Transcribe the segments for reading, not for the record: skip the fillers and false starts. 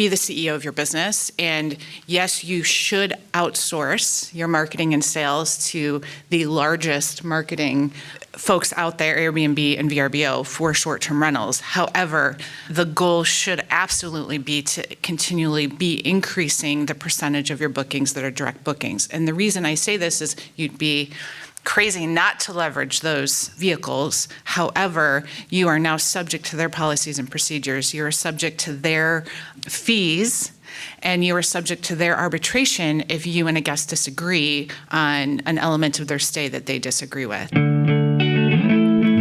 be the CEO of your business. And yes, you should outsource your marketing and sales to the largest marketing folks out there, Airbnb and VRBO, for short-term rentals. However, the goal should absolutely be to continually be increasing the percentage of your bookings that are direct bookings. And the reason I say this is you'd be crazy not to leverage those vehicles. However, you are now subject to their policies and procedures. You are subject to their fees, and you are subject to their arbitration if you and a guest disagree on an element of their stay that they disagree with.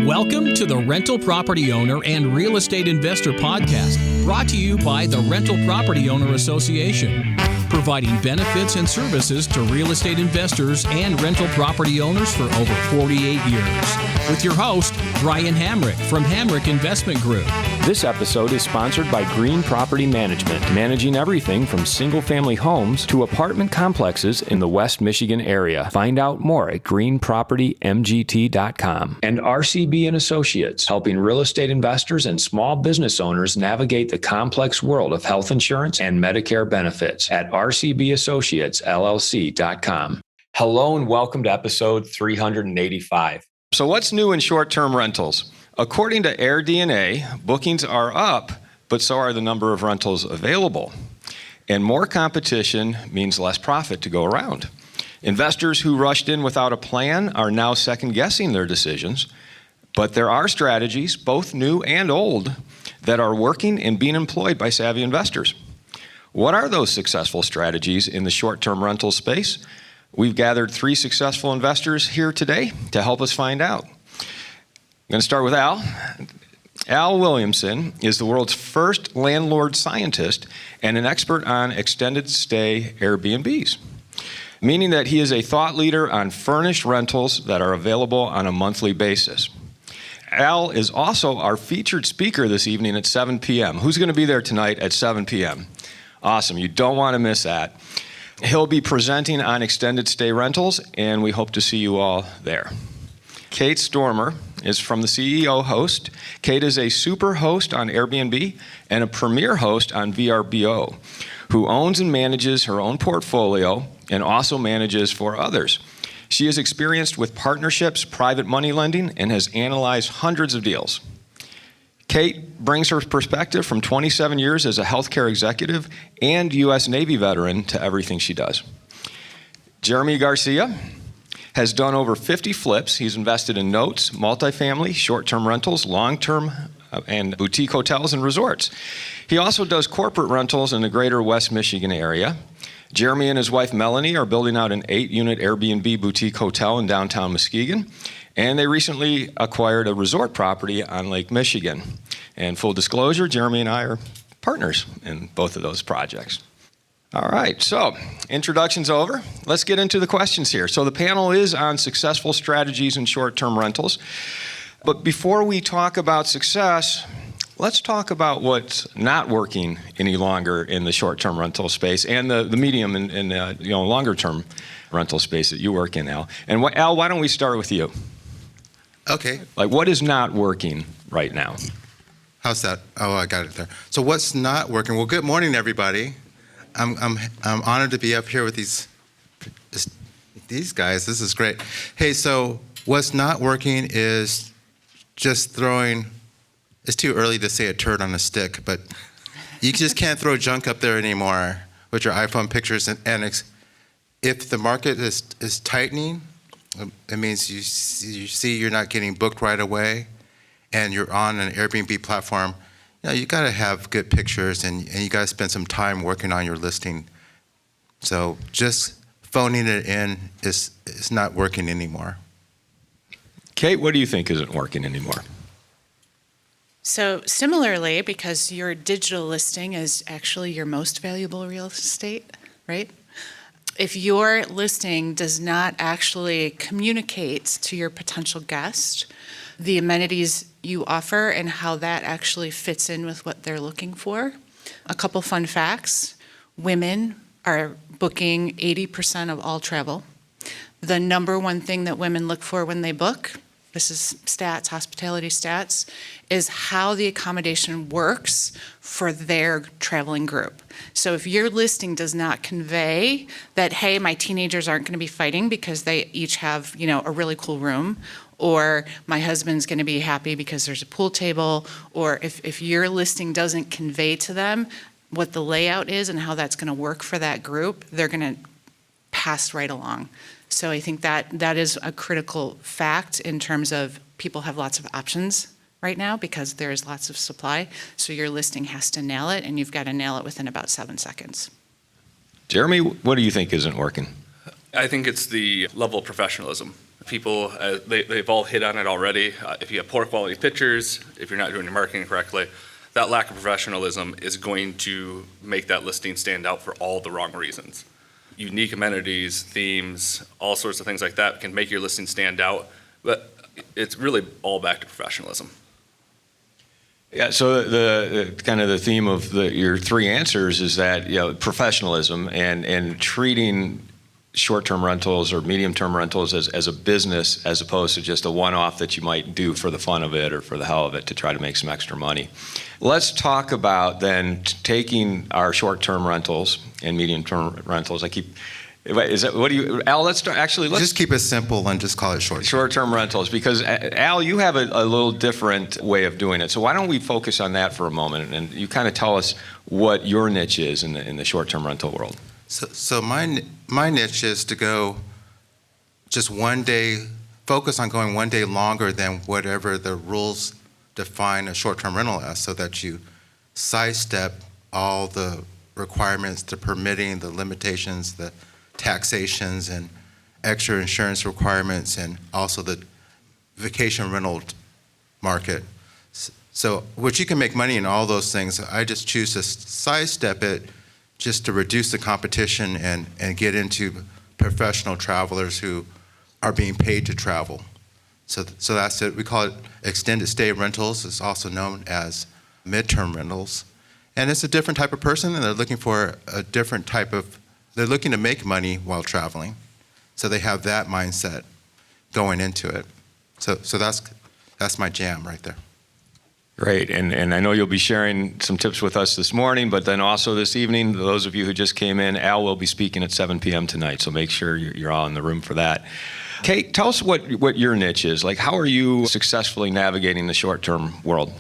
Welcome to the Rental Property Owner and Real Estate Investor Podcast, brought to you by the Rental Property Owner Association, providing benefits and services to real estate investors and rental property owners for over 48 years. With your host, Brian Hamrick from Hamrick Investment Group. This episode is sponsored by Green Property Management, managing everything from single-family homes to apartment complexes in the West Michigan area. Find out more at greenpropertymgt.com. And RCB and Associates, helping real estate investors and small business owners navigate the complex world of health insurance and Medicare benefits at rcbassociatesllc.com. Hello and welcome to episode 385. So what's new in short-term rentals? According to AirDNA, bookings are up, but so are the number of rentals available. And more competition means less profit to go around. Investors who rushed in without a plan are now second-guessing their decisions, but there are strategies, both new and old, that are working and being employed by savvy investors. What are those successful strategies in the short-term rental space? We've gathered 3 successful investors here today to help us find out. I'm going to start with Al. Al Williamson is the world's first landlord scientist and an expert on extended stay Airbnbs, meaning that he is a thought leader on furnished rentals that are available on a monthly basis. Al is also our featured speaker this evening at 7 p.m. Who's going to be there tonight at 7 p.m.? Awesome. You don't want to miss that. He'll be presenting on extended stay rentals, and we hope to see you all there. Kate Stoermer is from the CEO host. Kate is a super host on Airbnb and a premier host on VRBO, who owns and manages her own portfolio and also manages for others. She is experienced with partnerships, private money lending, and has analyzed hundreds of deals. Kate brings her perspective from 27 years as a healthcare executive and U.S. Navy veteran to everything she does. Jeremy Garcia has done over 50 flips. He's invested in notes, multifamily, short-term rentals, long-term, and boutique hotels and resorts. He also does corporate rentals in the greater West Michigan area. Jeremy and his wife Melanie are building out an 8-unit Airbnb boutique hotel in downtown Muskegon. And they recently acquired a resort property on Lake Michigan. And full disclosure, Jeremy and I are partners in both of those projects. All right, so introduction's over. Let's get into the questions here. So the panel is on successful strategies in short-term rentals. But before we talk about success, let's talk about what's not working any longer in the short-term rental space and the medium and longer-term rental space that you work in, Al. And Al, why don't we start with you? Okay. Like, what is not working right now? How's that? Oh, I got it there. So what's not working? Well, good morning, everybody. I'm honored to be up here with these guys. This is great. Hey, so what's not working is just throwing. It's too early to say a turd on a stick, but you just can't throw junk up there anymore with your iPhone pictures and if the market is tightening. It means you see you're not getting booked right away, and you're on an Airbnb platform. You got to have good pictures, and you got to spend some time working on your listing. So just phoning it in is not working anymore. Kate, what do you think isn't working anymore? So similarly, because your digital listing is actually your most valuable real estate, right? If your listing does not actually communicate to your potential guest the amenities you offer and how that actually fits in with what they're looking for. A couple fun facts. Women are booking 80% of all travel. The number one thing that women look for when they book this is stats, hospitality stats, is how the accommodation works for their traveling group. So if your listing does not convey that, hey, my teenagers aren't going to be fighting because they each have, a really cool room, or my husband's going to be happy because there's a pool table, or if your listing doesn't convey to them what the layout is and how that's going to work for that group, they're going to pass right along. So I think that is a critical fact in terms of people have lots of options right now because there's lots of supply. So your listing has to nail it, and you've got to nail it within about 7 seconds. Jeremy, what do you think isn't working? I think it's the level of professionalism. People, they've all hit on it already. If you have poor quality pictures, if you're not doing your marketing correctly, that lack of professionalism is going to make that listing stand out for all the wrong reasons. Unique amenities, themes, all sorts of things like that can make your listing stand out, but it's really all back to professionalism. Yeah, so the kind of the theme of your three answers is that professionalism and treating short-term rentals or medium-term rentals as a business as opposed to just a one-off that you might do for the fun of it or for the hell of it to try to make some extra money. Let's talk about then taking our short-term rentals and medium-term rentals. Al, let's just keep it simple and just call it short-term rentals, because Al, you have a little different way of doing it. So why don't we focus on that for a moment, and you kind of tell us what your niche is in the short-term rental world. So my niche is to go just one day, focus on going one day longer than whatever the rules define a short-term rental as, so that you sidestep all the requirements, the permitting, the limitations, the taxations and extra insurance requirements, and also the vacation rental market. So, which you can make money in all those things. I just choose to sidestep it just to reduce the competition and get into professional travelers who are being paid to travel. So that's it. We call it extended stay rentals. It's also known as midterm rentals. And it's a different type of person, and they're looking for a different type of, they're looking to make money while traveling. So they have that mindset going into it. So that's my jam right there. Great, and I know you'll be sharing some tips with us this morning, but then also this evening, those of you who just came in, Al will be speaking at 7 p.m. tonight, so make sure you're all in the room for that. Kate, tell us what your niche is. Like, how are you successfully navigating the short-term world?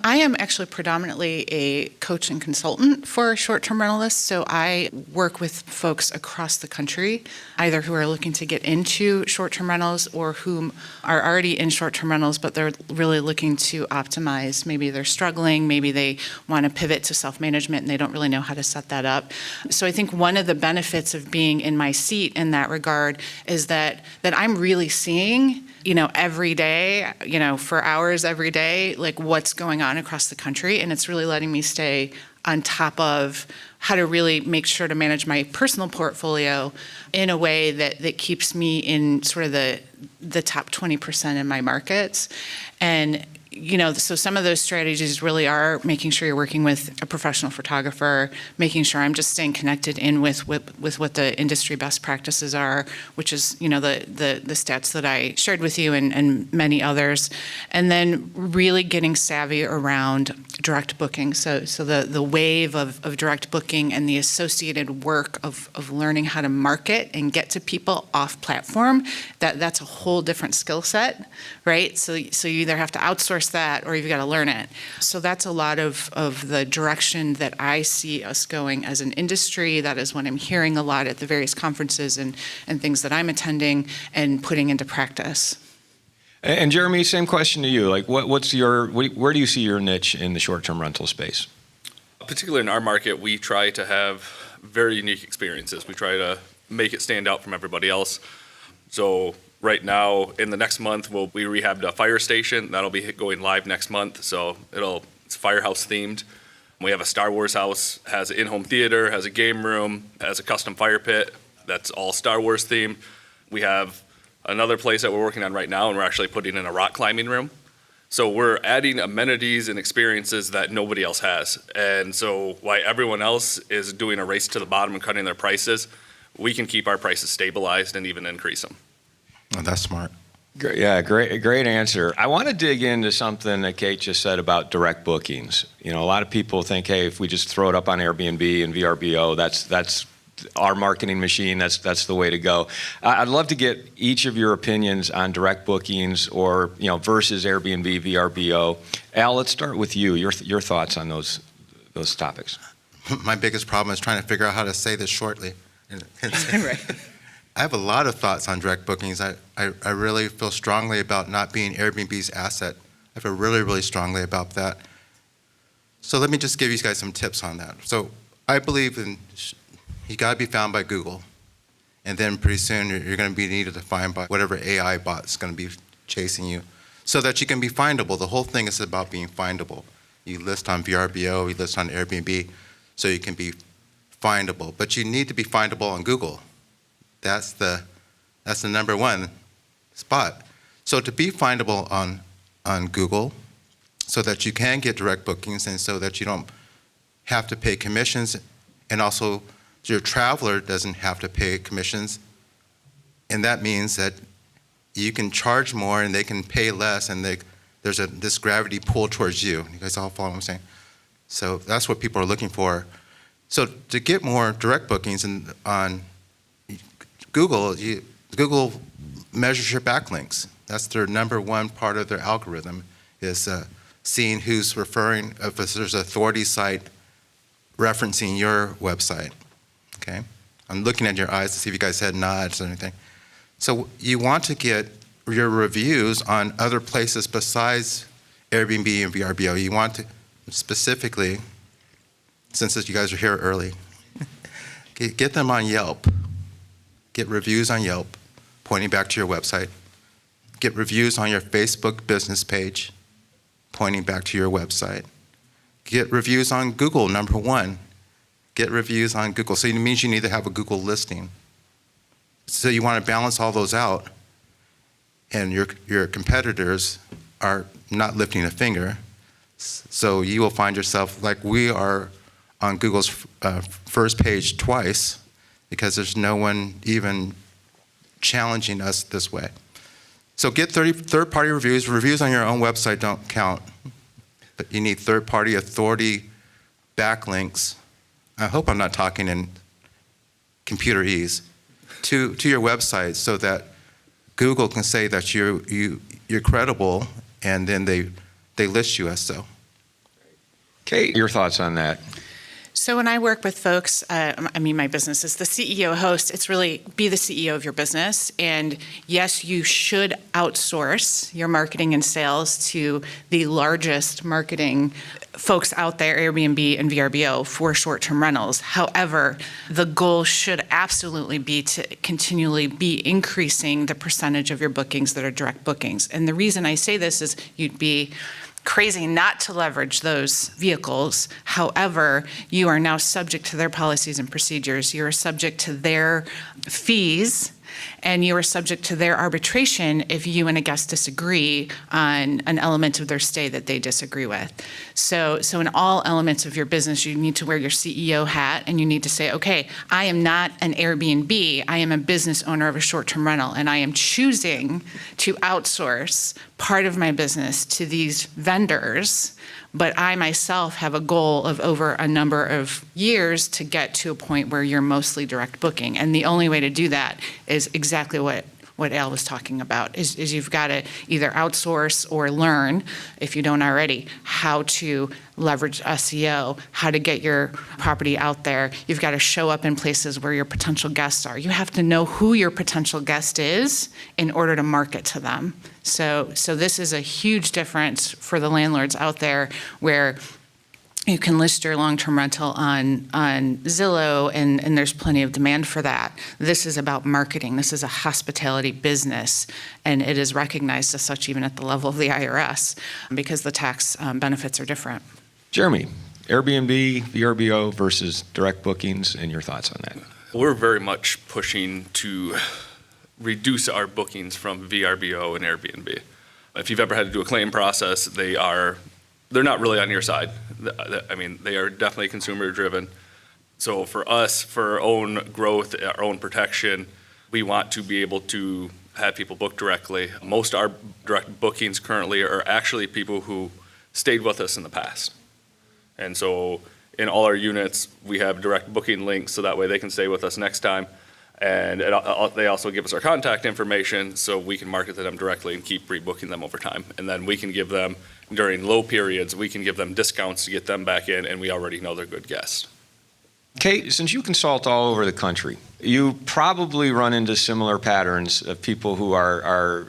I am actually predominantly a coach and consultant for short-term rentalists, so I work with folks across the country, either who are looking to get into short-term rentals or whom are already in short-term rentals, but they're really looking to optimize. Maybe they're struggling, maybe they want to pivot to self-management and they don't really know how to set that up. So I think one of the benefits of being in my seat in that regard is that I'm really seeing every day, for hours every day, like what's going on across the country. And it's really letting me stay on top of how to really make sure to manage my personal portfolio in a way that keeps me in sort of the top 20% in my markets. And so some of those strategies really are making sure you're working with a professional photographer, making sure I'm just staying connected in with what the industry best practices are, which is, the stats that I shared with you and many others. And then really getting savvy around direct booking. So the wave of direct booking and the associated work of learning how to market and get to people off platform, that's a whole different skill set, right? So you either have to outsource that or you've got to learn it. So that's a lot of the direction that I see us going as an industry. That is what I'm hearing a lot at the various conferences and things that I'm attending and putting into practice. And Jeremy, same question to you. Like, where do you see your niche in the short-term rental space? Particularly in our market, we try to have very unique experiences. We try to make it stand out from everybody else. So right now, in the next month, we rehabbed a fire station. That'll be going live next month. So it's firehouse themed. We have a Star Wars house, has an in-home theater, has a game room, has a custom fire pit. That's all Star Wars themed. We have another place that we're working on right now, and we're actually putting in a rock climbing room. So we're adding amenities and experiences that nobody else has. And so while everyone else is doing a race to the bottom and cutting their prices, we can keep our prices stabilized and even increase them. Oh, that's smart. Yeah, great answer. I want to dig into something that Kate just said about direct bookings. You know, a lot of people think, hey, if we just throw it up on Airbnb and VRBO, that's our marketing machine. That's the way to go. I'd love to get each of your opinions on direct bookings or versus Airbnb, VRBO. Al, let's start with you. Your thoughts on those topics. My biggest problem is trying to figure out how to say this shortly. Right. I have a lot of thoughts on direct bookings. I really feel strongly about not being Airbnb's asset. I feel really, really strongly about that. So let me just give you guys some tips on that. So I believe you got to be found by Google. And then pretty soon you're going to be needed to find by whatever AI bot is going to be chasing you so that you can be findable. The whole thing is about being findable. You list on VRBO, you list on Airbnb, so you can be findable. But you need to be findable on Google. That's the number one spot. So to be findable on Google so that you can get direct bookings and so that you don't have to pay commissions, and also your traveler doesn't have to pay commissions, and that means that you can charge more and they can pay less, and there's this gravity pull towards you. You guys all follow what I'm saying? So that's what people are looking for. So to get more direct bookings on Google measures your backlinks. That's their number one part of their algorithm, is seeing who's referring, if there's an authority site referencing your website. Okay? I'm looking at your eyes to see if you guys had nods or anything. So you want to get your reviews on other places besides Airbnb and VRBO. You want to specifically, since you guys are here early, get them on Yelp. Get reviews on Yelp, pointing back to your website. Get reviews on your Facebook business page, pointing back to your website. Get reviews on Google, number one. Get reviews on Google. So it means you need to have a Google listing. So you want to balance all those out, and your competitors are not lifting a finger. So you will find yourself, like we are on Google's first page twice, because there's no one even challenging us this way. So get third-party reviews. Reviews on your own website don't count, but you need third-party authority backlinks. I hope I'm not talking in computerese to your website so that Google can say that you're credible, and then they list you as so. Kate, your thoughts on that? So when I work with folks, my business is the CEO host. It's really be the CEO of your business. And yes, you should outsource your marketing and sales to the largest marketing folks out there, Airbnb and VRBO, for short-term rentals. However, the goal should absolutely be to continually be increasing the percentage of your bookings that are direct bookings. And the reason I say this is you'd be crazy not to leverage those vehicles. However, you are now subject to their policies and procedures. You are subject to their fees, and you are subject to their arbitration if you and a guest disagree on an element of their stay that they disagree with. So in all elements of your business, you need to wear your CEO hat, and you need to say, okay, I am not an Airbnb. I am a business owner of a short-term rental, and I am choosing to outsource part of my business to these vendors, but I myself have a goal of over a number of years to get to a point where you're mostly direct booking. And the only way to do that is exactly what Al was talking about, is you've got to either outsource or learn, if you don't already, how to leverage SEO, how to get your property out there. You've got to show up in places where your potential guests are. You have to know who your potential guest is in order to market to them. So this is a huge difference for the landlords out there, where you can list your long-term rental on Zillow, and there's plenty of demand for that. This is about marketing. This is a hospitality business, and it is recognized as such even at the level of the IRS, because the tax benefits are different. Jeremy, Airbnb, VRBO versus direct bookings, and your thoughts on that? We're very much pushing to reduce our bookings from VRBO and Airbnb. If you've ever had to do a claim process, they're not really on your side. I mean, they are definitely consumer driven. So for us, for our own growth, our own protection, we want to be able to have people book directly. Most of our direct bookings currently are actually people who stayed with us in the past. And so in all our units, we have direct booking links so that way they can stay with us next time. And they also give us our contact information so we can market to them directly and keep rebooking them over time. And then we can give them, during low periods, we can give them discounts to get them back in, and we already know they're good guests. Kate, since you consult all over the country, you probably run into similar patterns of people who are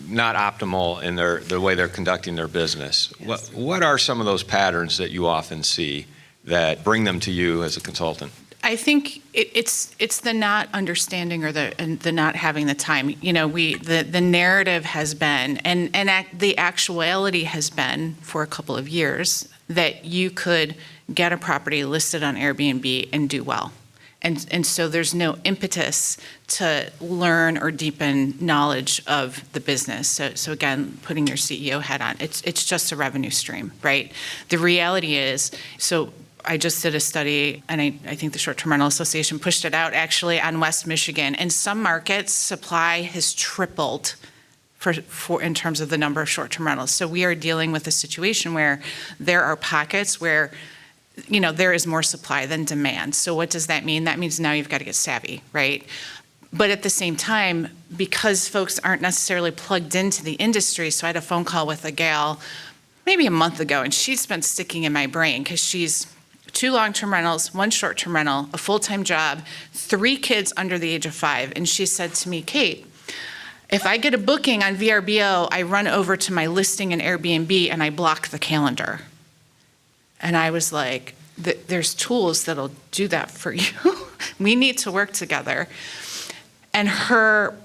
not optimal in the way they're conducting their business. Yes. What are some of those patterns that you often see that bring them to you as a consultant? I think it's the not understanding or the not having the time. You know, the narrative has been, and the actuality has been for a couple of years that you could get a property listed on Airbnb and do well. And so there's no impetus to learn or deepen knowledge of the business. So again, putting your CEO hat on, it's just a revenue stream, right? The reality is, so I just did a study, and I think the Short-Term Rental Association pushed it out actually on West Michigan. In some markets, supply has tripled for in terms of the number of short-term rentals. So we are dealing with a situation where there are pockets where, you know, there is more supply than demand. So what does that mean? That means now you've got to get savvy, right? But at the same time, because folks aren't necessarily plugged into the industry, so I had a phone call with a gal maybe a month ago, and she's been sticking in my brain because she's 2 long-term rentals, 1 short-term rental, a full-time job, 3 kids under the age of 5. And she said to me, Kate, if I get a booking on VRBO, I run over to my listing in Airbnb and I block the calendar. And I was like, there's tools that'll do that for you. We need to work together. And her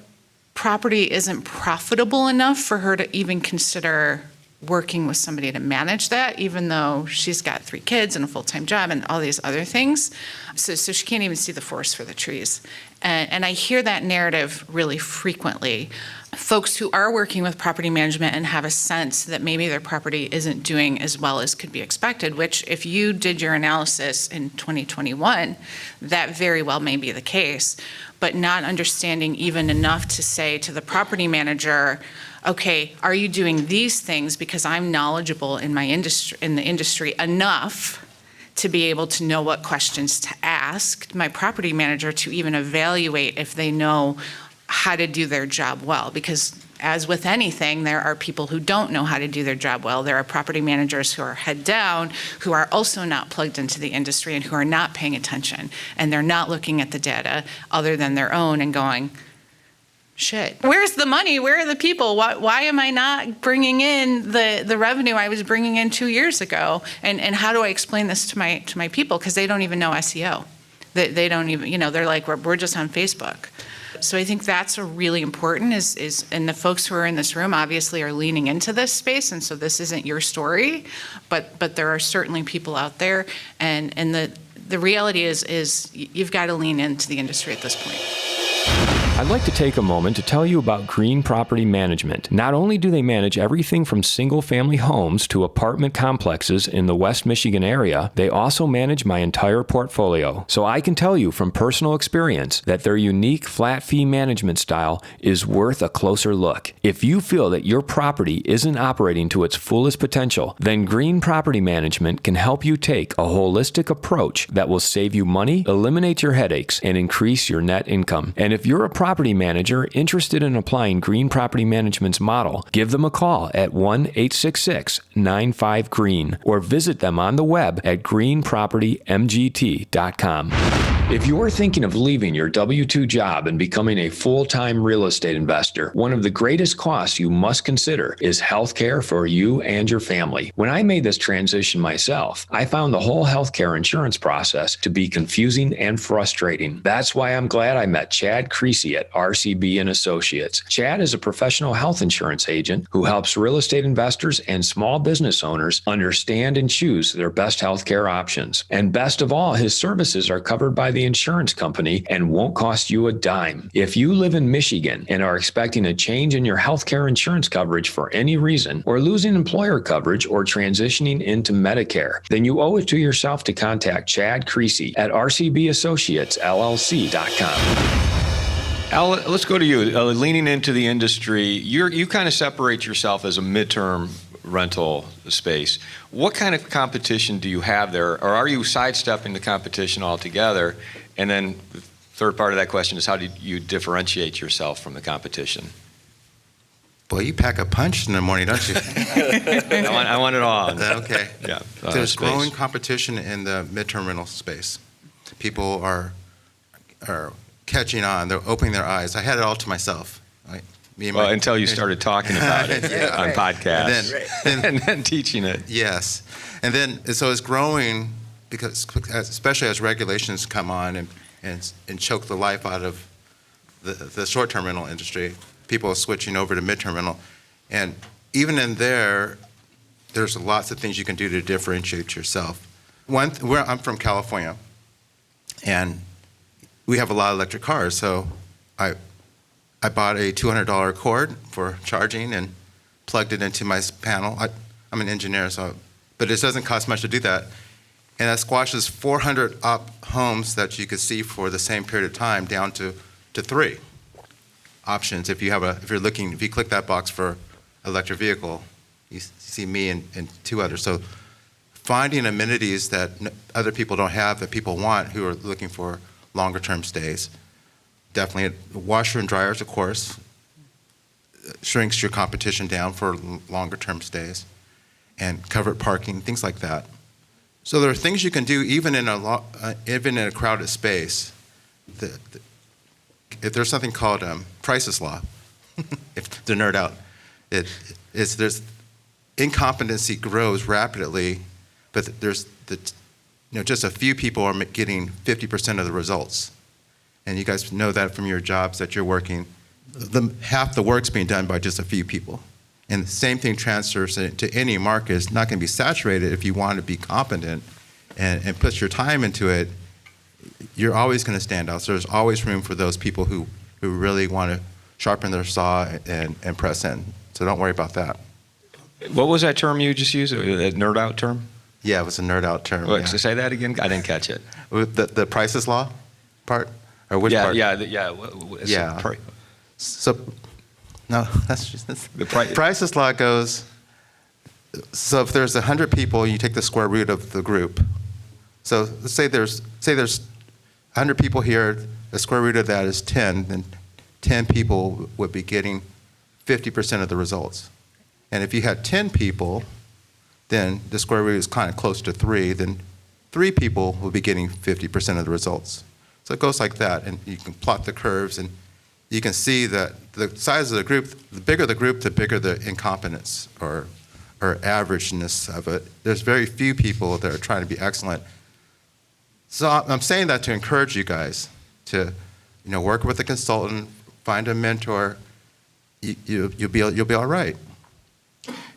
property isn't profitable enough for her to even consider working with somebody to manage that, even though she's got 3 kids and a full-time job and all these other things. So she can't even see the forest for the trees. And I hear that narrative really frequently. Folks who are working with property management and have a sense that maybe their property isn't doing as well as could be expected, which if you did your analysis in 2021, that very well may be the case, but not understanding even enough to say to the property manager, okay, are you doing these things because I'm knowledgeable in my industry, in the industry enough to be able to know what questions to ask my property manager to even evaluate if they know how to do their job well? Because as with anything, there are people who don't know how to do their job well. There are property managers who are head down, who are also not plugged into the industry and who are not paying attention. And they're not looking at the data other than their own and going, shit, where's the money? Where are the people? Why am I not bringing in the revenue I was bringing in 2 years ago? And how do I explain this to my people? Because they don't even know SEO. They don't even, you know, they're like, we're just on Facebook. So I think that's a really important and the folks who are in this room obviously are leaning into this space, and so this isn't your story, but there are certainly people out there, and the reality is you've got to lean into the industry at this point. I'd like to take a moment to tell you about Green Property Management. Not only do they manage everything from single-family homes to apartment complexes in the West Michigan area, they also manage my entire portfolio. So I can tell you from personal experience that their unique flat fee management style is worth a closer look. If you feel that your property isn't operating to its fullest potential, then Green Property Management can help you take a holistic approach that will save you money, eliminate your headaches, and increase your net income. And if you're a property manager interested in applying Green Property Management's model, give them a call at 1-866-95-GREEN or visit them on the web at greenpropertymgt.com. If you're thinking of leaving your W-2 job and becoming a full-time real estate investor, one of the greatest costs you must consider is healthcare for you and your family. When I made this transition myself, I found the whole healthcare insurance process to be confusing and frustrating. That's why I'm glad I met Chad Creasy at RCB and Associates. Chad is a professional health insurance agent who helps real estate investors and small business owners understand and choose their best healthcare options. And best of all, his services are covered by the insurance company and won't cost you a dime. If you live in Michigan and are expecting a change in your healthcare insurance coverage for any reason, or losing employer coverage or transitioning into Medicare, then you owe it to yourself to contact Chad Creasy at rcbassociatesllc.com. Al, let's go to you. Leaning into the industry, you kind of separate yourself as a midterm rental space. What kind of competition do you have there, or are you sidestepping the competition altogether? And then the third part of that question is, how do you differentiate yourself from the competition? Boy, you pack a punch in the morning, don't you? I want it all. Okay. Yeah. There's space. growing competition in the midterm rental space. People are catching on. They're opening their eyes. I had it all to myself. Well, until you started talking about it Yeah. on podcasts and then teaching it. Yes. And then, so it's growing because, especially as regulations come on and choke the life out of the short-term rental industry, people are switching over to midterm rental. And even in there's lots of things you can do to differentiate yourself. I'm from California, and we have a lot of electric cars, so I bought a $200 cord for charging and plugged it into my panel. I'm an engineer, but it doesn't cost much to do that. And that squashes 400 homes that you could see for the same period of time down to 3 options. If you click that box for electric vehicle, you see me and 2 others. So finding amenities that other people don't have, that people want, who are looking for longer term stays. Definitely, washer and dryers, of course, shrinks your competition down for longer term stays, and covered parking, things like that. So there are things you can do even in a crowded space. If there's something called Price's Law, if the nerd out, there's incompetency grows rapidly, but there's just a few people are getting 50% of the results. And you guys know that from your jobs that you're working. Half the work's being done by just a few people. And the same thing transfers to any market. It's not going to be saturated. If you want to be competent and put your time into it, you're always going to stand out. So there's always room for those people who really want to sharpen their saw and press in. So don't worry about that. What was that term you just used? That nerd out term? Yeah, it was a nerd out term. Wait, Yeah. so say that again? I didn't catch it. The Price's Law part? Or which part? Yeah. So, no, that's just The Price's Law goes, so if there's 100 people, you take the square root of the group. So let's say there's 100 people here, the square root of that is 10, then 10 people would be getting 50% of the results. And if you had 10 people, then the square root is kind of close to 3, then 3 people will be getting 50% of the results. So it goes like that, and you can plot the curves, and you can see that the size of the group, the bigger the group, the bigger the incompetence or averageness of it. There's very few people that are trying to be excellent. So I'm saying that to encourage you guys to, work with a consultant, find a mentor. You'll be all right.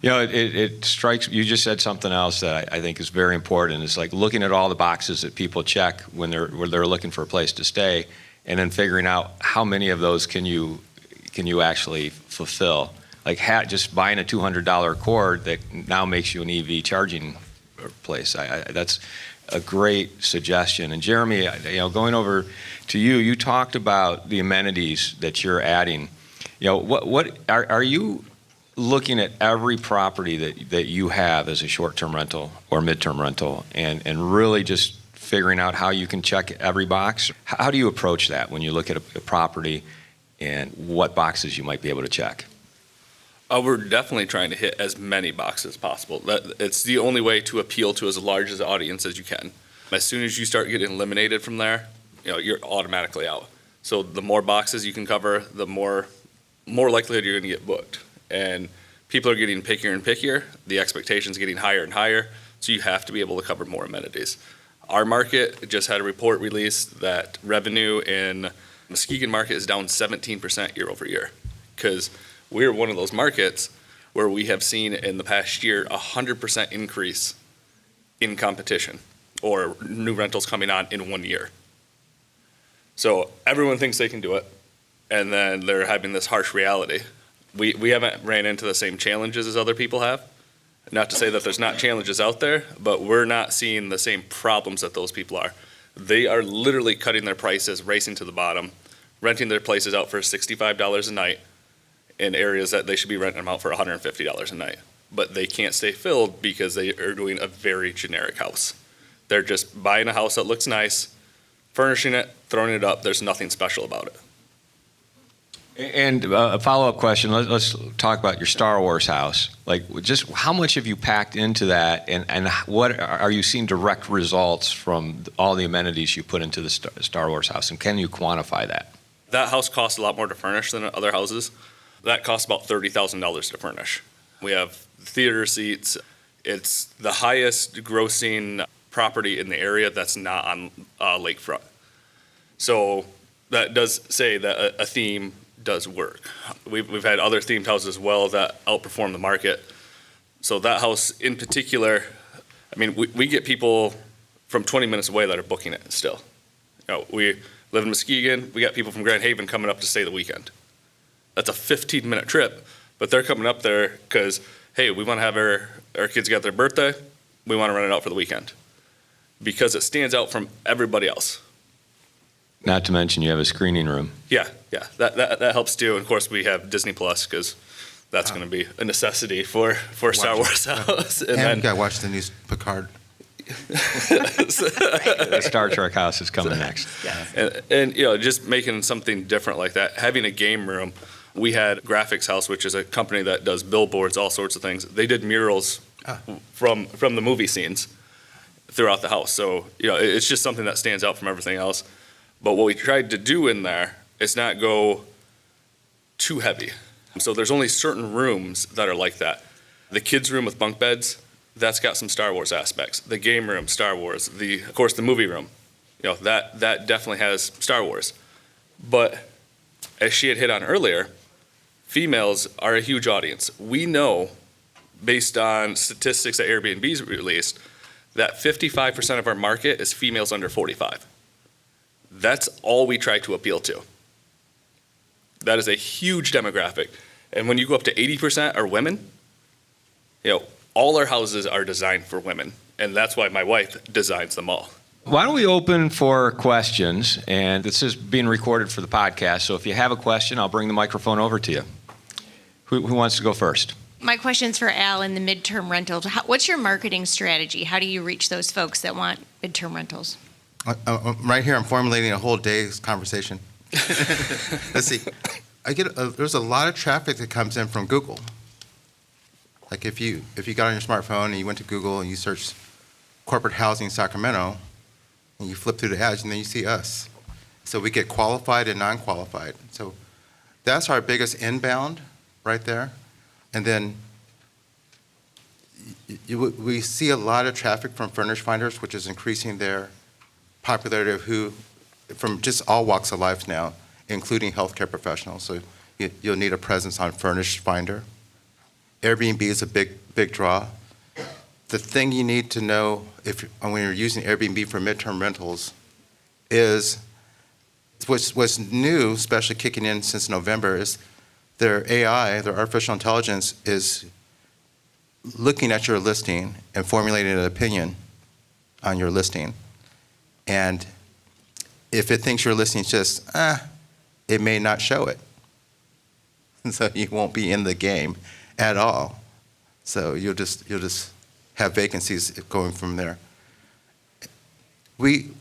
It strikes, you just said something else that I think is very important. It's like looking at all the boxes that people check when they're looking for a place to stay, and then figuring out how many of those can you actually fulfill. Like just buying a $200 cord that now makes you an EV charging place. That's a great suggestion. And Jeremy, going over to you, you talked about the amenities that you're adding. What are you looking at every property that you have as a short-term rental or mid-term rental and really just figuring out how you can check every box? How do you approach that when you look at a property and what boxes you might be able to check? We're definitely trying to hit as many boxes as possible. It's the only way to appeal to as large as an audience as you can. As soon as you start getting eliminated from there, you're automatically out. So the more boxes you can cover, the more likelihood you're going to get booked. And people are getting pickier and pickier. The expectation's getting higher and higher. So you have to be able to cover more amenities. Our market just had a report released that revenue in the Muskegon market is down 17% year over year, because we're one of those markets where we have seen in the past year 100% increase in competition or new rentals coming on in 1 year. So everyone thinks they can do it, and then they're having this harsh reality. We haven't ran into the same challenges as other people have. Not to say that there's not challenges out there, but we're not seeing the same problems that those people are. They are literally cutting their prices, racing to the bottom, renting their places out for $65 a night in areas that they should be renting them out for $150 a night. But they can't stay filled because they are doing a very generic house. They're just buying a house that looks nice, furnishing it, throwing it up. There's nothing special about it. And a follow-up question, let's talk about your Star Wars house. Like, just how much have you packed into that, and what are you seeing direct results from all the amenities you put into the Star Wars house, and can you quantify that? That house costs a lot more to furnish than other houses. That costs about $30,000 to furnish. We have theater seats. It's the highest grossing property in the area that's not on lakefront. So that does say that a theme does work. We've had other themed houses as well that outperform the market. So that house in particular, I mean, we get people from 20 minutes away that are booking it still. You know, we live in Muskegon. We got people from Grand Haven coming up to stay the weekend. That's a 15-minute trip, but they're coming up there because, hey, we want to have our kids got their birthday. We want to rent it out for the weekend because it stands out from everybody else. Not to mention you have a screening room. Yeah, that helps too. And of course, we have Disney Plus because that's going to be a necessity for Star Wars house. And then you got to watch the new Picard. The Star Trek house is coming next. And you know, just making something different like that. Having a game room. We had Graphics House, which is a company that does billboards, all sorts of things. They did murals from the movie scenes throughout the house. So you know, it's just something that stands out from everything else. But what we tried to do in there is not go too heavy. So there's only certain rooms that are like that. The kids' room with bunk beds, that's got some Star Wars aspects. The game room, Star Wars. Of course, the movie room, you know, that definitely has Star Wars. But as she had hit on earlier, females are a huge audience. We know, based on statistics that Airbnbs released, that 55% of our market is females under 45. That's all we try to appeal to. That is a huge demographic. And when you go up to 80% are women, you know, all our houses are designed for women. And that's why my wife designs them all. Why don't we open for questions? And this is being recorded for the podcast, so if you have a question, I'll bring the microphone over to you. Who wants to go first? My question's for Al in the midterm rentals. What's your marketing strategy? How do you reach those folks that want midterm rentals? Right here, I'm formulating a whole day's conversation. Let's see. There's a lot of traffic that comes in from Google. Like if you got on your smartphone and you went to Google and you searched corporate housing Sacramento, and you flip through the ads and then you see us. So we get qualified and non-qualified. So that's our biggest inbound right there. And then we see a lot of traffic from furnished finders, which is increasing their popularity of from just all walks of life now, including healthcare professionals. So you'll need a presence on Furnished Finder. Airbnb is a big draw. The thing you need to know when you're using Airbnb for midterm rentals is what's new, especially kicking in since November, is their AI, their artificial intelligence, is looking at your listing and formulating an opinion on your listing. And if it thinks your listing is just, it may not show it. And so you won't be in the game at all. So you'll just have vacancies going from there. We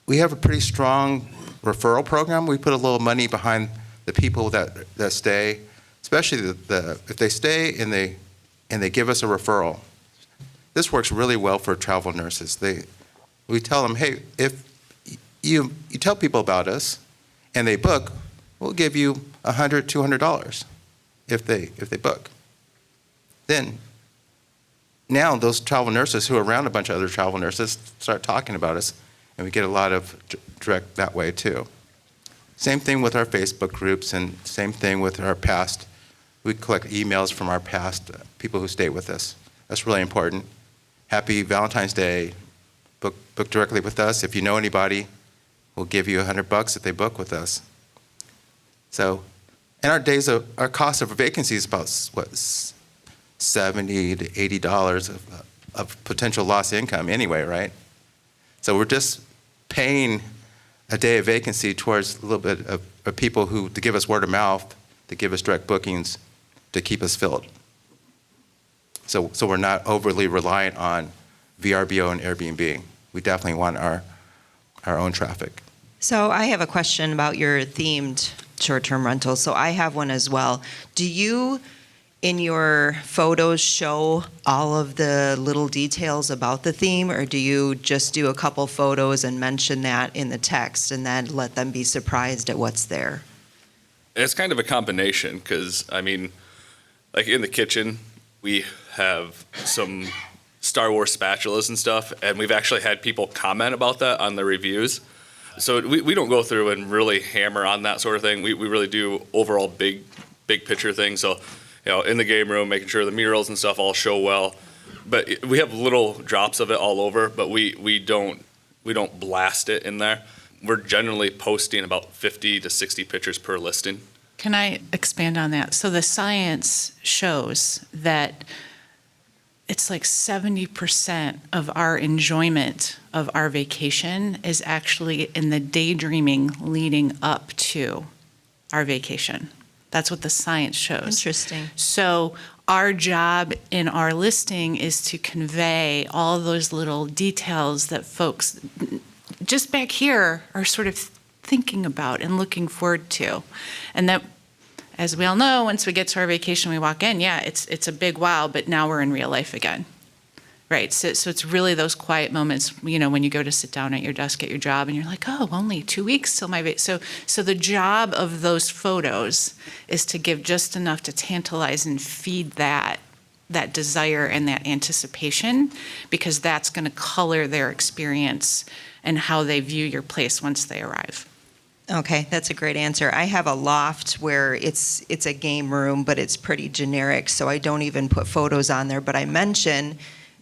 have a pretty strong referral program. We put a little money behind the people that stay, especially if they stay and they give us a referral. This works really well for travel nurses. We tell them, hey, if you tell people about us and they book, we'll give you $100, $200 if they book. Then now those travel nurses who are around a bunch of other travel nurses start talking about us, and we get a lot of direct that way too. Same thing with our Facebook groups, and same thing with our past. We collect emails from our past people who stay with us. That's really important. Happy Valentine's Day. Book directly with us. If you know anybody, we'll give you $100 if they book with us. So, and our cost of a vacancy is about $70 to $80 of potential lost income anyway, right? So we're just paying a day of vacancy towards a little bit of people who, to give us word of mouth, to give us direct bookings, to keep us filled. So we're not overly reliant on VRBO and Airbnb. We definitely want our own traffic. So I have a question about your themed short-term rentals. So I have one as well. Do you, in your photos, show all of the little details about the theme, or do you just do a couple photos and mention that in the text and then let them be surprised at what's there? It's kind of a combination because, I mean, like in the kitchen, we have some Star Wars spatulas and stuff, and we've actually had people comment about that on the reviews. So we don't go through and really hammer on that sort of thing. We really do overall big picture things. So, you know, in the game room, making sure the murals and stuff all show well. But we have little drops of it all over, but we don't blast it in there. We're generally posting about 50 to 60 pictures per listing. Can I expand on that? So the science shows that it's like 70% of our enjoyment of our vacation is actually in the daydreaming leading up to our vacation. That's what the science shows. Interesting. So our job in our listing is to convey all those little details that folks just back here are sort of thinking about and looking forward to. And that, as we all know, once we get to our vacation, we walk in, yeah, it's a big wow, but now we're in real life again. Right, so it's really those quiet moments, you know, when you go to sit down at your desk at your job and you're like, oh, only 2 weeks till my so the job of those photos is to give just enough to tantalize and feed that desire and that anticipation, because that's going to color their experience and how they view your place once they arrive. Okay, that's a great answer. I have a loft where it's a game room, but it's pretty generic, so I don't even put photos on there, but I mention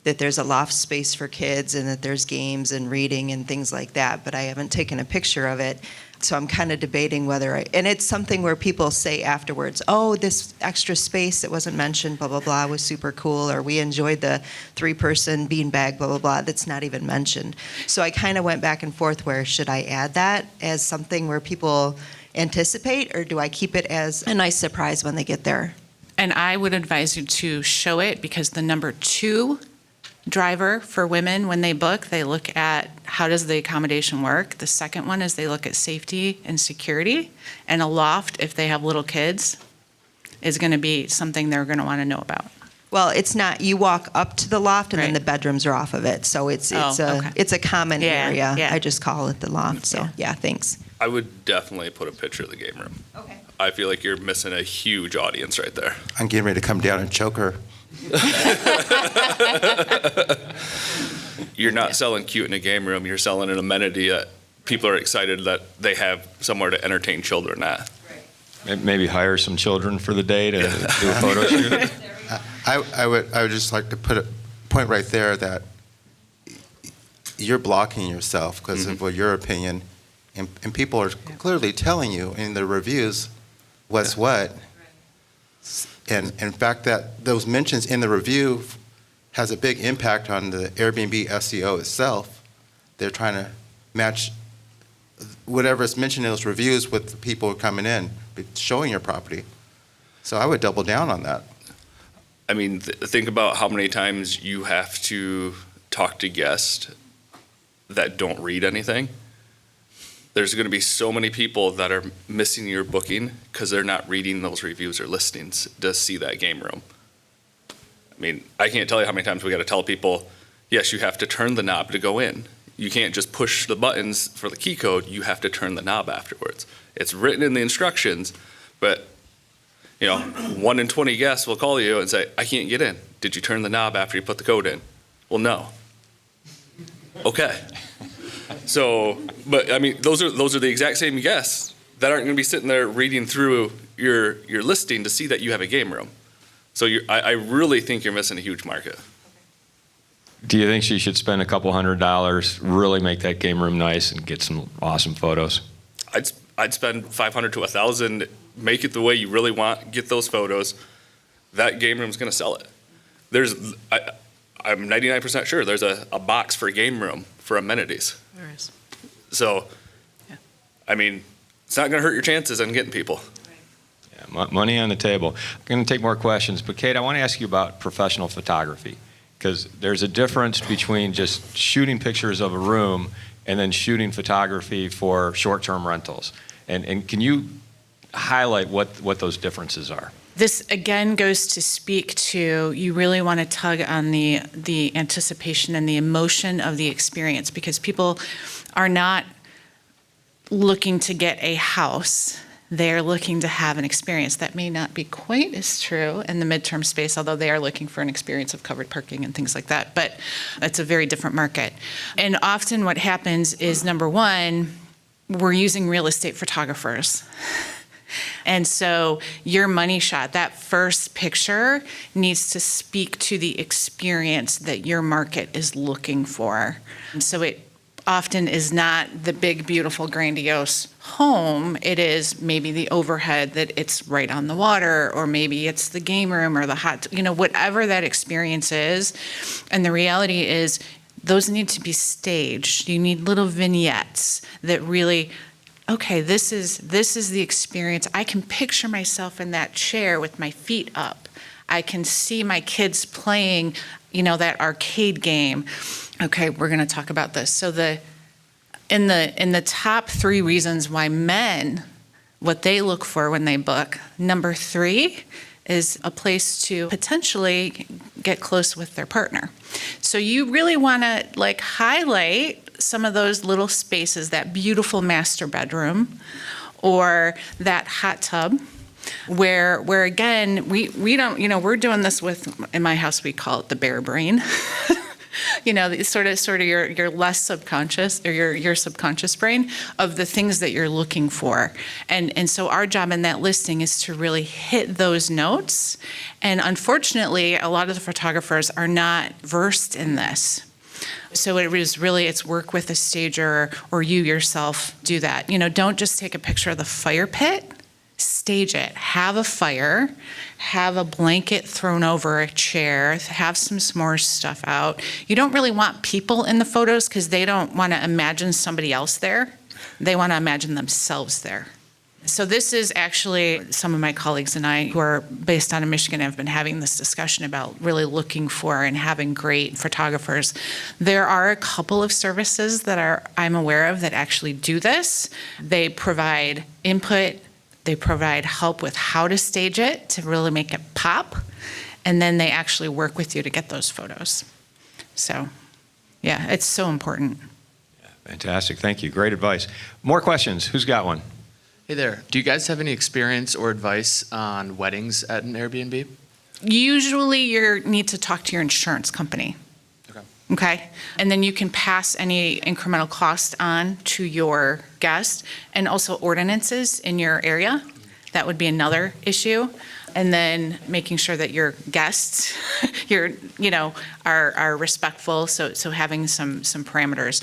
that there's a loft space for kids and that there's games and reading and things like that, but I haven't taken a picture of it. So I'm kind of debating whether and it's something where people say afterwards, oh, this extra space that wasn't mentioned, blah, blah, blah, was super cool, or we enjoyed the 3-person beanbag, blah, blah, blah, that's not even mentioned. So I kind of went back and forth where should I add that as something where people anticipate, or do I keep it as a nice surprise when they get there? And I would advise you to show it, because the number 2 driver for women when they book, they look at how does the accommodation work. The second one is they look at safety and security, and a loft, if they have little kids, is going to be something they're going to want to know about. Well, it's not, you walk up to the loft and then Right. the bedrooms are off of it, so it's okay. it's a common Yeah, area. yeah. I just call it the loft, so yeah, thanks. I would definitely put a picture of the game room. Okay. I feel like you're missing a huge audience right there. I'm getting ready to come down and choke her. You're not selling cute in a game room, you're selling an amenity that people are excited that they have somewhere to entertain children at. Maybe hire some children for the day to do a photo shoot. I would just like to put a point right there that you're blocking yourself because of what your opinion, and people are clearly telling you in the reviews what's what. And in fact, that those mentions in the review has a big impact on the Airbnb SEO itself. They're trying to match whatever's mentioned in those reviews with the people coming in, showing your property. So I would double down on that. I mean, think about how many times you have to talk to guests that don't read anything. There's going to be so many people that are missing your booking because they're not reading those reviews or listings to see that game room. I mean, I can't tell you how many times we got to tell people, yes, you have to turn the knob to go in. You can't just push the buttons for the key code. You have to turn the knob afterwards. It's written in the instructions, but 1 in 20 guests will call you and say, I can't get in. Did you turn the knob after you put the code in? Well, no. Okay. So, but I mean, those are the exact same guests that aren't going to be sitting there reading through your listing to see that you have a game room. So I really think you're missing a huge market. Do you think she should spend a couple $100, really make that game room nice and get some awesome photos? I'd spend $500 to $1,000, make it the way you really want, get those photos. That game room's going to sell it. I'm 99% sure there's a box for a game room for amenities. There is. So I mean, it's not going to hurt your chances on getting people. Yeah, money on the table. I'm going to take more questions, but Kate, I want to ask you about professional photography, because there's a difference between just shooting pictures of a room and then shooting photography for short-term rentals. And can you highlight what those differences are? This again goes to speak to, you really want to tug on the anticipation and the emotion of the experience, because people are not looking to get a house. They're looking to have an experience. That may not be quite as true in the midterm space, although they are looking for an experience of covered parking and things like that. But it's a very different market. And often what happens is, number one, we're using real estate photographers. And so your money shot, that first picture, needs to speak to the experience that your market is looking for. And so it often is not the big, beautiful, grandiose home. It is maybe the overhead that it's right on the water, or maybe it's the game room or the hot, whatever that experience is. And the reality is those need to be staged. You need little vignettes that really, okay, this is the experience. I can picture myself in that chair with my feet up. I can see my kids playing, that arcade game. Okay, we're going to talk about this. So in the top 3 reasons why men, what they look for when they book, number 3 is a place to potentially get close with their partner. So you really want to highlight some of those little spaces, that beautiful master bedroom or that hot tub, where again, we don't, we're doing this in my house, we call it the bear brain. It's sort of your less subconscious, or your subconscious brain of the things that you're looking for. And so our job in that listing is to really hit those notes. And unfortunately, a lot of the photographers are not versed in this. So it's work with a stager, or you yourself do that. Don't just take a picture of the fire pit. Stage it. Have a fire, have a blanket thrown over a chair, have some s'mores stuff out. You don't really want people in the photos because they don't want to imagine somebody else there. They want to imagine themselves there. So this is actually some of my colleagues and I, who are based out of Michigan, have been having this discussion about really looking for and having great photographers. There are a couple of services that I'm aware of that actually do this. They provide input. They provide help with how to stage it to really make it pop, and then they actually work with you to get those photos. So, yeah, it's so important. Yeah, fantastic. Thank you. Great advice. More questions. Who's got one? Hey there. Do you guys have any experience or advice on weddings at an Airbnb? Usually you need to talk to your insurance company. Okay? And then you can pass any incremental cost on to your guest, and also ordinances in your area. That would be another issue. And then making sure that your guests, are respectful. So having some parameters.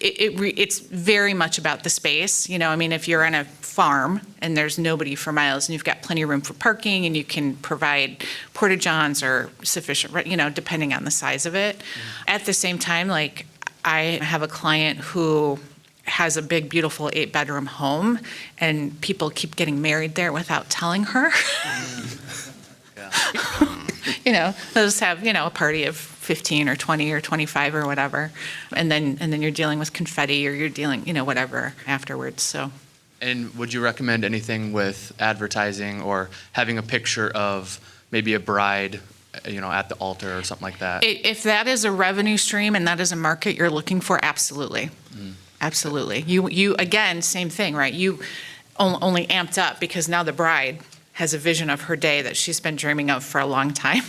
It's very much about the space. If you're on a farm and there's nobody for miles, and you've got plenty of room for parking, and you can provide porta-johns or sufficient, depending on the size of it. At the same time, I have a client who has a big, beautiful 8-bedroom home, and people keep getting married there without telling her. They'll just have, a party of 15 or 20 or 25 or whatever. And then you're dealing with confetti, or you're dealing, whatever afterwards, so. And would you recommend anything with advertising, or having a picture of maybe a bride, at the altar or something like that? If that is a revenue stream and that is a market you're looking for, absolutely. Absolutely. You again, same thing, right? You only amped up because now the bride has a vision of her day that she's been dreaming of for a long time.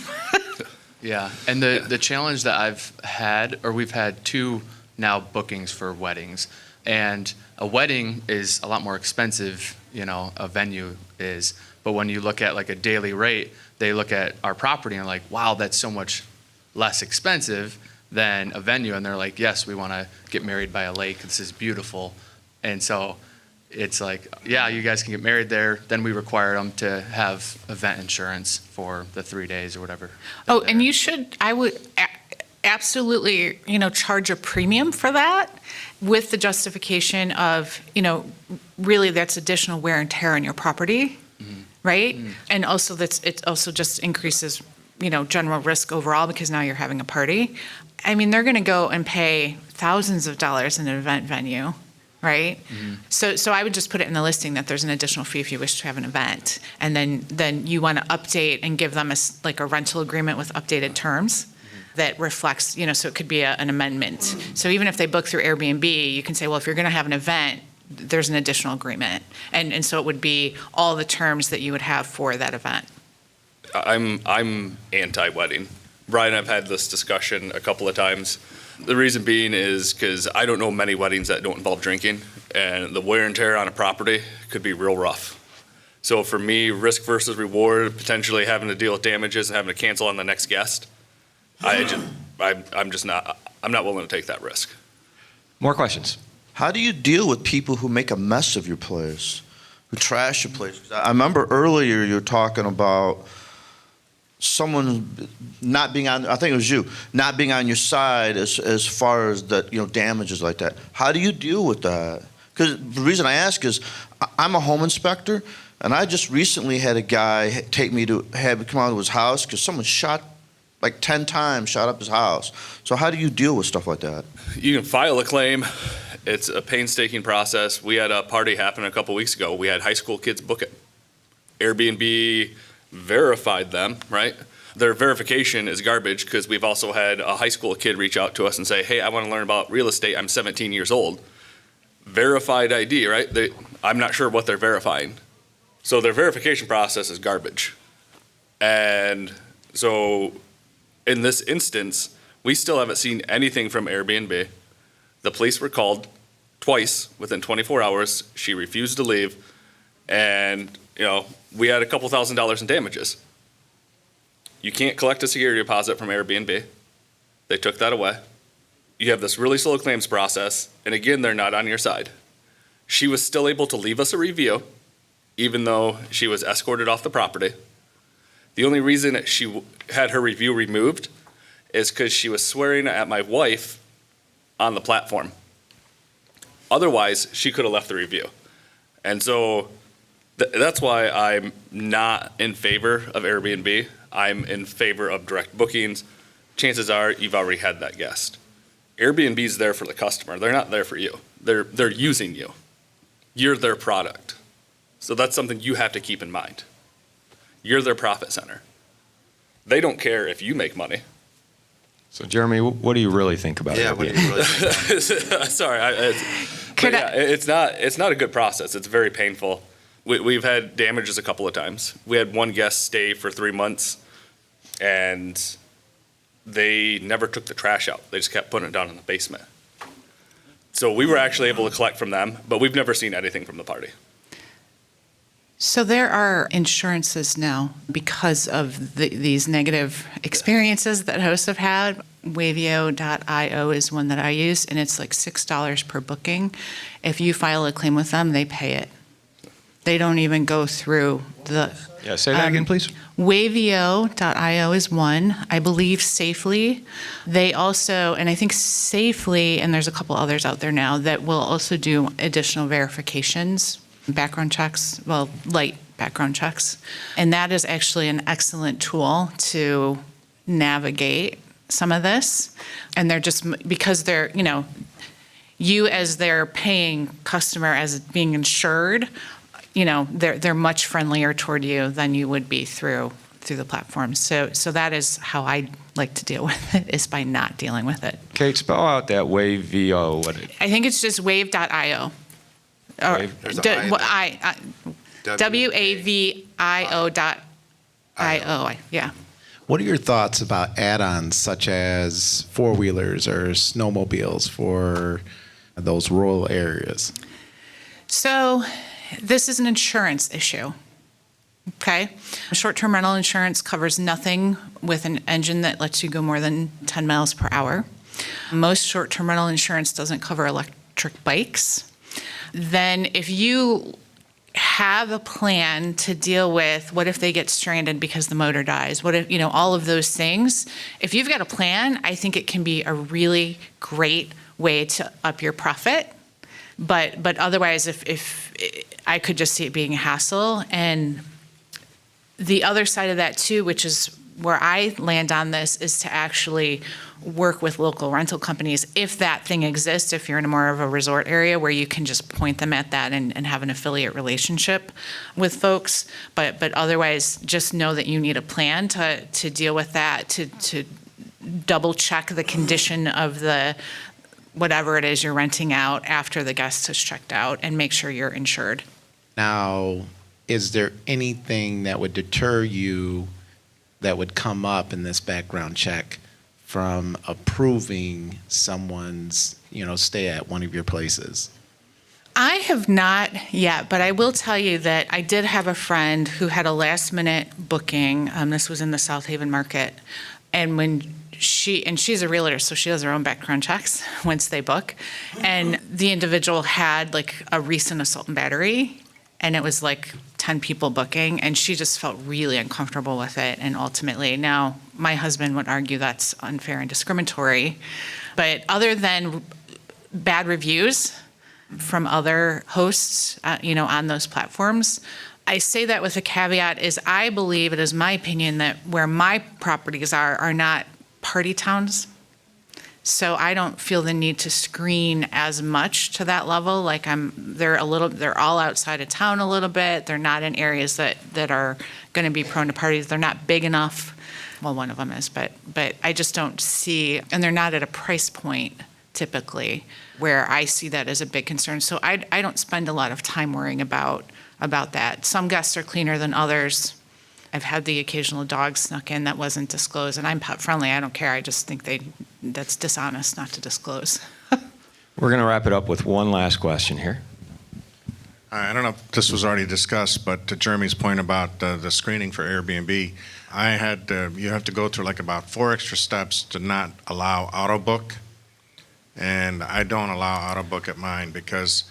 Yeah, and the challenge that I've had, or we've had 2 now bookings for weddings, and a wedding is a lot more expensive, a venue is. But when you look at a daily rate, they look at our property and like, wow, that's so much less expensive than a venue. And they're like, yes, we want to get married by a lake. This is beautiful. And so it's like, yeah, you guys can get married there. Then we require them to have event insurance for the 3 days or whatever. Oh, and you should, absolutely, charge a premium for that with the justification of, really that's additional wear and tear on your property, right? And also it also just increases, general risk overall because now you're having a party. I mean, they're going to go and pay thousands of dollars in an event venue, right? So I would just put it in the listing that there's an additional fee if you wish to have an event. And then you want to update and give them a rental agreement with updated terms that reflects, so it could be an amendment. So even if they book through Airbnb, you can say, well, if you're going to have an event, there's an additional agreement. And so it would be all the terms that you would have for that event. I'm anti-wedding. Brian and I've had this discussion a couple of times. The reason being is because I don't know many weddings that don't involve drinking, and the wear and tear on a property could be real rough. So for me, risk versus reward, potentially having to deal with damages and having to cancel on the next guest, I'm not willing to take that risk. More questions? How do you deal with people who make a mess of your place, who trash your place? 'Cause I remember earlier you were talking about someone not being on, I think it was you, not being on your side as far as that, damages like that. How do you deal with that? Because the reason I ask is I'm a home inspector, and I just recently had a guy take me to have me come out to his house because someone shot like 10 times, shot up his house. So how do you deal with stuff like that? You can file a claim. It's a painstaking process. We had a party happen a couple weeks ago. We had high school kids book it. Airbnb verified them, right? Their verification is garbage because we've also had a high school kid reach out to us and say, hey, I want to learn about real estate. I'm 17 years old. Verified ID, right? I'm not sure what they're verifying. So their verification process is garbage. And so in this instance, we still haven't seen anything from Airbnb. The police were called twice within 24 hours. She refused to leave. And, we had a couple $1,000s in damages. You can't collect a security deposit from Airbnb. They took that away. You have this really slow claims process. And again, they're not on your side. She was still able to leave us a review, even though she was escorted off the property. The only reason that she had her review removed is because she was swearing at my wife on the platform. Otherwise, she could have left the review. And so that's why I'm not in favor of Airbnb. I'm in favor of direct bookings. Chances are you've already had that guest. Airbnb's there for the customer. They're not there for you. They're using you. You're their product. So that's something you have to keep in mind. You're their profit center. They don't care if you make money. So Jeremy, what do you really think about it? Yeah, what do you really think about it? Sorry, it's not a good process. It's very painful. We've had damages a couple of times. We had one guest stay for 3 months, and they never took the trash out. They just kept putting it down in the basement. So we were actually able to collect from them, but we've never seen anything from the party. So there are insurances now because of these negative experiences that hosts have had. Wavio.io is one that I use, and it's like $6 per booking. If you file a claim with them, they pay it. They don't even go through the... Yeah, say that again, please. Wavio.io is one. I believe Safely. They also, and I think Safely, and there's a couple others out there now, that will also do additional verifications, background checks, light background checks. And that is actually an excellent tool to navigate some of this. And they're just, because they're, you as their paying customer as being insured, they're much friendlier toward you than you would be through the platform. So that is how I like to deal with it, is by not dealing with it. Kate, spell out that Wavio. I think it's just wave.io. There's an I in there. WAVIO.io. Yeah. What are your thoughts about add-ons such as four-wheelers or snowmobiles for those rural areas? So this is an insurance issue, okay? Short-term rental insurance covers nothing with an engine that lets you go more than 10 miles per hour. Most short-term rental insurance doesn't cover electric bikes. Then if you have a plan to deal with what if they get stranded because the motor dies, what if, all of those things. If you've got a plan, I think it can be a really great way to up your profit. But otherwise, if I could just see it being a hassle. And the other side of that too, which is where I land on this, is to actually work with local rental companies if that thing exists, if you're in a more of a resort area where you can just point them at that and have an affiliate relationship with folks. But otherwise, just know that you need a plan to deal with that, to double check the condition of the whatever it is you're renting out after the guest has checked out, and make sure you're insured. Now, is there anything that would deter you that would come up in this background check from approving someone's, stay at one of your places? I have not yet, but I will tell you that I did have a friend who had a last-minute booking. This was in the South Haven market, and when she's a realtor, so she does her own background checks once they book, and the individual had like a recent assault and battery, and it was like 10 people booking, and she just felt really uncomfortable with it. And ultimately, now my husband would argue that's unfair and discriminatory. But other than bad reviews from other hosts, on those platforms, I say that with a caveat is I believe, it is my opinion, that where my properties are not party towns. So I don't feel the need to screen as much to that level. Like they're all outside of town a little bit. They're not in areas that are going to be prone to parties. They're not big enough. Well, one of them is, but I just don't see, and they're not at a price point typically where I see that as a big concern. So I don't spend a lot of time worrying about that. Some guests are cleaner than others. I've had the occasional dog snuck in that wasn't disclosed, and I'm pet friendly. I don't care. I just think that's dishonest not to disclose. We're going to wrap it up with one last question here. I don't know if this was already discussed, but to Jeremy's point about the screening for Airbnb, you have to go through like about 4 extra steps to not allow auto book, and I don't allow auto book at mine because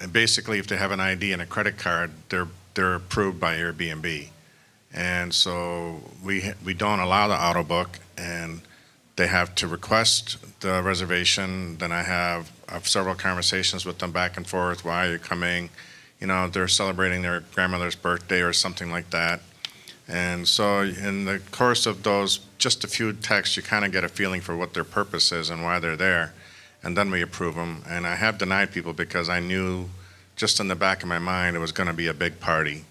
basically if they have an ID and a credit card, they're approved by Airbnb. And so we don't allow the auto book, and they have to request the reservation. Then I have several conversations with them back and forth. Why are you coming? They're celebrating their grandmother's birthday or something like that. And so in the course of those, just a few texts, you kind of get a feeling for what their purpose is and why they're there. And then we approve them. And I have denied people because I knew just in the back of my mind it was going to be a big party.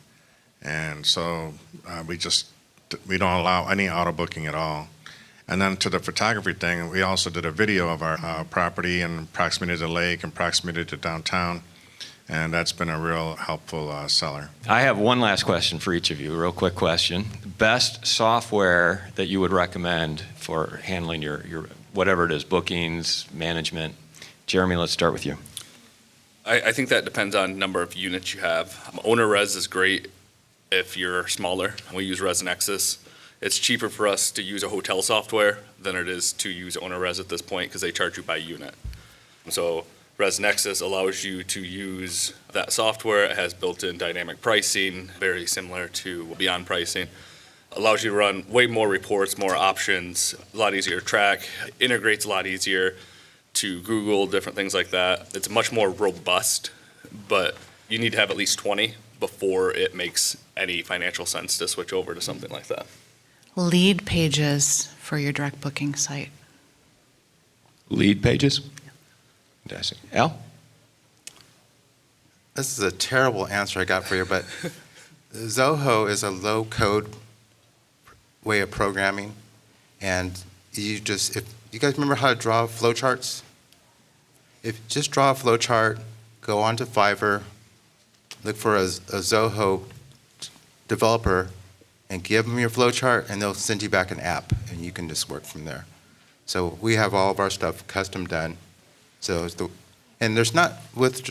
And so we don't allow any auto booking at all. And then to the photography thing, we also did a video of our property and proximity to the lake and proximity to downtown. And that's been a real helpful seller. I have one last question for each of you, a real quick question. Best software that you would recommend for handling your whatever it is, bookings, management. Jeremy, let's start with you. I think that depends on number of units you have. OwnerRes is great if you're smaller. We use ResNexus. It's cheaper for us to use a hotel software than it is to use OwnerRes at this point because they charge you by unit. So ResNexus allows you to use that software. It has built-in dynamic pricing, very similar to Beyond Pricing. Allows you to run way more reports, more options, a lot easier to track, integrates a lot easier to Google, different things like that. It's much more robust, but you need to have at least 20 before it makes any financial sense to switch over to something like that. Lead pages for your direct booking site. Lead pages? Fantastic. Al? This is a terrible answer I got for you, but Zoho is a low-code way of programming, and if you guys remember how to draw flowcharts? Just draw a flowchart, go onto Fiverr, look for a Zoho developer, and give them your flowchart, and they'll send you back an app, and you can just work from there. So we have all of our stuff custom done. So and there's not, with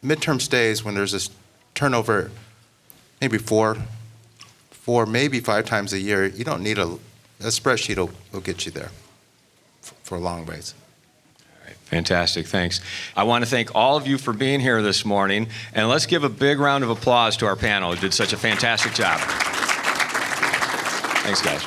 midterm stays, when there's this turnover, maybe four, maybe 5 times a year, you don't need a spreadsheet will get you there for a long ways. All right, Fantastic, thanks. I want to thank all of you for being here this morning, and let's give a big round of applause to our panel who did such a fantastic job. Thanks, guys.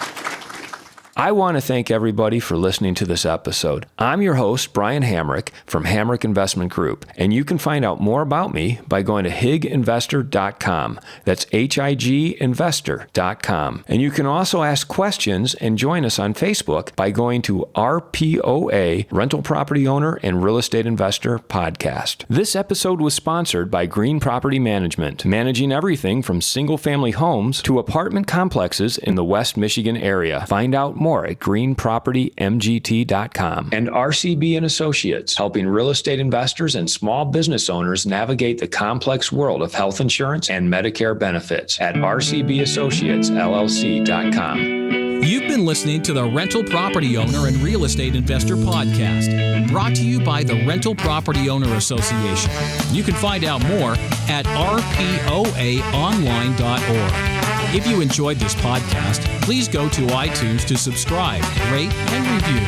I want to thank everybody for listening to this episode. I'm your host, Brian Hamrick from Hamrick Investment Group, and you can find out more about me by going to higinvestor.com. That's higinvestor.com. And you can also ask questions and join us on Facebook by going to RPOA, Rental Property Owner and Real Estate Investor Podcast. This episode was sponsored by Green Property Management, managing everything from single-family homes to apartment complexes in the West Michigan area. Find out more at greenpropertymgt.com. And RCB and Associates, helping real estate investors and small business owners navigate the complex world of health insurance and Medicare benefits at rcbassociatesllc.com. You've been listening to the Rental Property Owner and Real Estate Investor Podcast, brought to you by the Rental Property Owner Association. You can find out more at rpoaonline.org. If you enjoyed this podcast, please go to iTunes to subscribe, rate, and review.